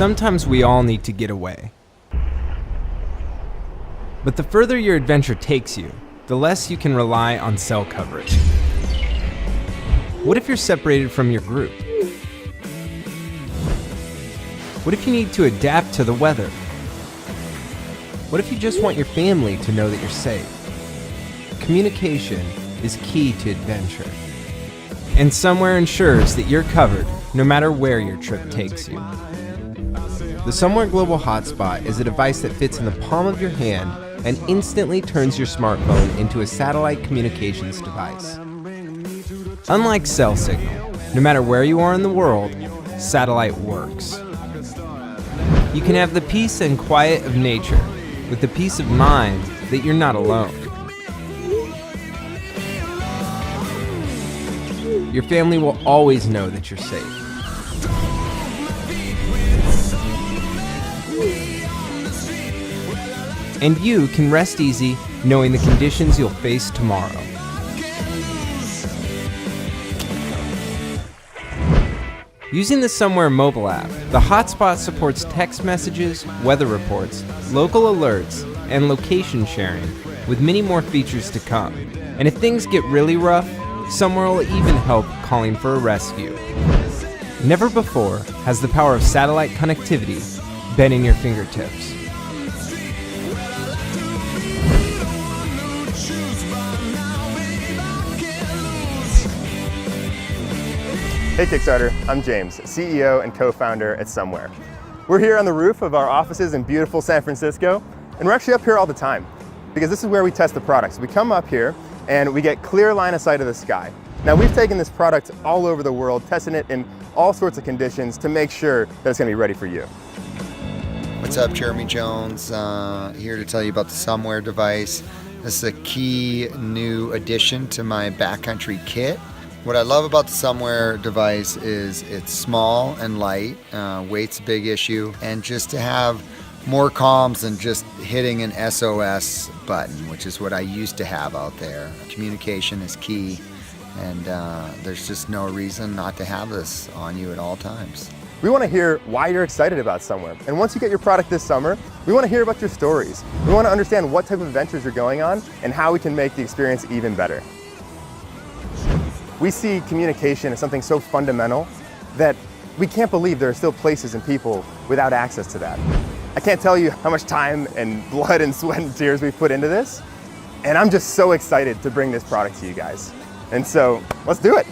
Sometimes we all need to get away. But the further your adventure takes you, the less you can rely on cell coverage. What if you're separated from your group? What if you need to adapt to the weather? What if you just want your family to know that you're safe? Communication is key to adventure. And Somewhere ensures that you're covered no matter where your trip takes you. The Somewhere Global Hotspot is a device that fits in the palm of your hand and instantly turns your smartphone into a satellite communications device. Unlike cell signal, no matter where you are in the world, satellite works. You can have the peace and quiet of nature with the peace of mind that you're not alone. Your family will always know that you're safe. And you can rest easy knowing the conditions you'll face tomorrow. Using the Somewhere mobile app, the hotspot supports text messages, weather reports, local alerts, and location sharing, with many more features to come. And if things get really rough, Somewhere will even help calling for a rescue. Never before has the power of satellite connectivity been in your fingertips. Hey Kickstarter, I'm James, CEO and co-founder at Somewhere. We're here on the roof of our offices in beautiful San Francisco, and we're actually up here all the time because this is where we test the products. We come up here and we get clear line of sight of the sky. Now we've taken this product all over the world, testing it in all sorts of conditions to make sure that it's going to be ready for you. What's up, Jeremy Jones, here to tell you about the Somewhere device. This is a key new addition to my backcountry kit. What I love about the Somewhere device is it's small and light, weight's a big issue, and just to have more comms than just hitting an SOS button, which is what I used to have out there. Communication is key, and there's just no reason not to have this on you at all times. We want to hear why you're excited about Somewhere, and once you get your product this summer, we want to hear about your stories. We want to understand what type of adventures you're going on and how we can make the experience even better. We see communication as something so fundamental that we can't believe there are still places and people without access to that. I can't tell you how much time and blood and sweat and tears we've put into this, and I'm just so excited to bring this product to you guys. And so, let's do it.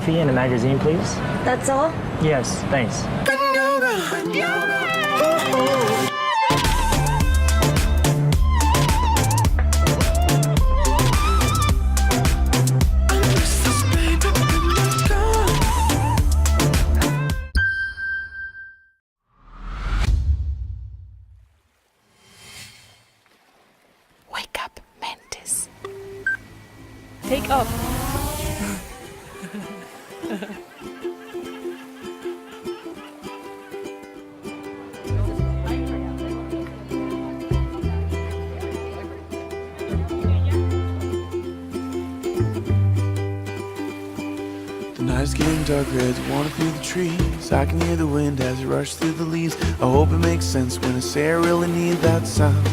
coffee and a magazine, please? That's all? Yes, thanks. Wake up, Mantis. Take up. The night is getting darker as you wander through the trees. I can hear the wind as it rushes through the leaves. I hope it makes sense when I say I really need that sound.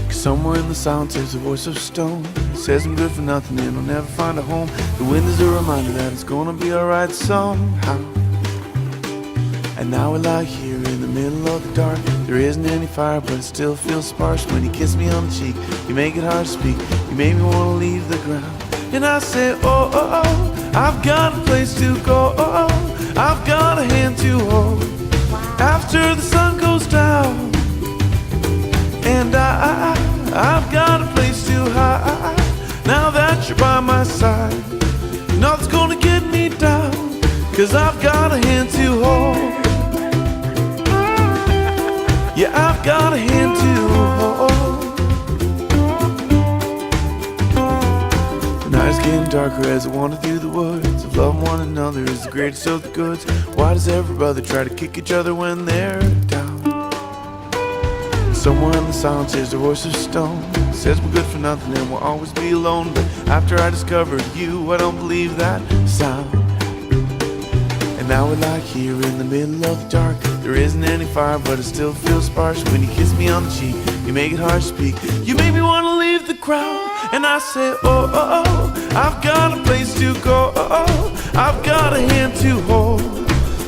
Cause somewhere in the silence there's a voice of stone. It says I'm good for nothing and I'll never find a home. The wind is a reminder that it's gonna be alright somehow. And now we lie here in the middle of the dark. There isn't any fire but it still feels sparse. When you kiss me on the cheek, you make it hard to speak. You make me wanna leave the ground. And I say, oh, oh, oh, I've got a place to go. Oh, oh, I've got a hand to hold. After the sun goes down. And I've got a place to hide. Now that you're by my side, nothing's gonna get me down. Cause I've got a hand to hold. Yeah, I've got a hand to hold. The night is getting darker as I wander through the woods. Of loving one another is the greatest of the goods. Why does every brother try to kick each other when they're down? And somewhere in the silence there's a voice of stone. It says we're good for nothing and we'll always be alone. But after I discovered you, I don't believe that sound. And now we're like here in the middle of the dark. There isn't any fire but it still feels sparse. When you kiss me on the cheek, you make it hard to speak. You make me wanna leave the crowd. And I say, oh, oh, oh, I've got a place to go. Oh, oh, I've got a hand to hold.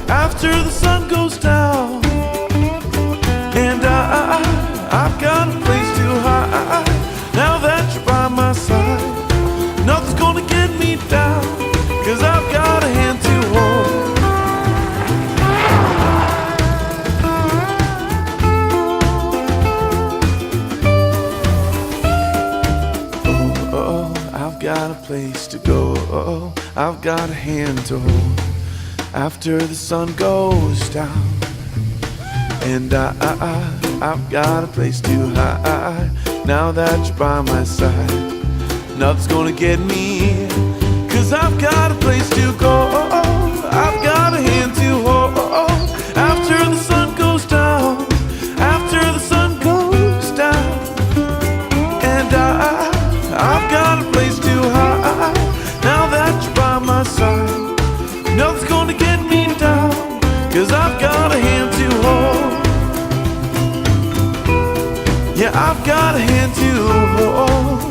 After the sun goes down. And I've got a place to hide. Now that you're by my side, nothing's gonna get me down. Cause I've got a hand to hold. I've got a place to go. I've got a hand to hold. After the sun goes down. And I've got a place to hide. Now that you're by my side, nothing's gonna get me. Cause I've got a place to go. I've got a hand to hold. After the sun goes down. After the sun goes down. And I've got a place to hide. Now that you're by my side, nothing's gonna get me down. Cause I've got a hand to hold. Yeah, I've got a hand to hold.